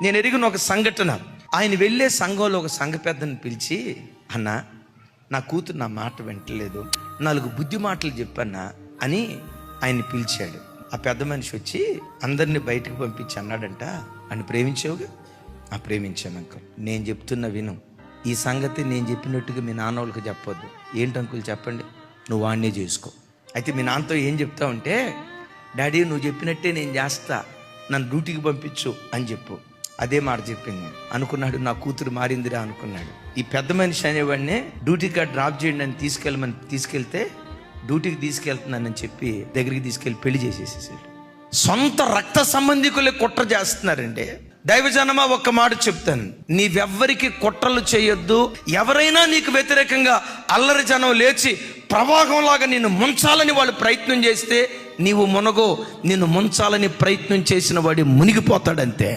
నేను ఎరిగిన ఒక సంఘటన. ఆయన వెళ్ళే సంఘంలో ఒక సంఘ పెద్దని పిలిచి, అన్నా నా కూతురు నా మాట వింటలేదు, 4 బుద్ధి మాటలు చెప్పన్నా అని ఆయన్ని పిలిచాడు. ఆ పెద్ద మనిషి వచ్చి అందరినీ బయటకు పంపించి అన్నాడంట, అని ప్రేమించావుగా? ఆ ప్రేమించాను అంకుల్. నేను చెప్తున్న విను, ఈ సంగతి నేను చెప్పినట్టుగా మీ నాన్న వాళ్ళకి చెప్పొద్దు. ఏంటి అంకుల్ చెప్పండి? నువ్వు వాడినే చేసుకో. అయితే మీ నాన్నతో ఏం చెప్తావంటే, డాడీ నువ్వు చెప్పినట్టే నేను చేస్తా, నన్ను డ్యూటీకి పంపించు అని చెప్పు. అదే మాట చెప్పింది. అనుకున్నాడు నా కూతురు మారిందిరా అనుకున్నాడు. ఈ పెద్ద మనిషి అనేవాడినే డ్యూటీ కార్డ్ డ్రాప్ చేయండి అని తీసుకెళ్తే డ్యూటీకి తీసుకెళ్తున్నానని చెప్పి దగ్గరికి తీసుకెళ్ళి పెళ్లి చేసేసేసాడు. సొంత రక్త సంబంధికులే కుట్ర చేస్తున్నారండి. దైవజనమా ఒక్క మాట చెప్తాను, నీవెవ్వరికి కుట్రలు చేయొద్దు. ఎవరైనా నీకు వ్యతిరేకంగా అల్లరి జనం లేచి ప్రవాహంలాగా నిన్ను ముంచాలని వాళ్ళు ప్రయత్నం చేస్తే నీవు మునగో. నిన్ను ముంచాలని ప్రయత్నం చేసిన వాడు మునిగిపోతాడంతే.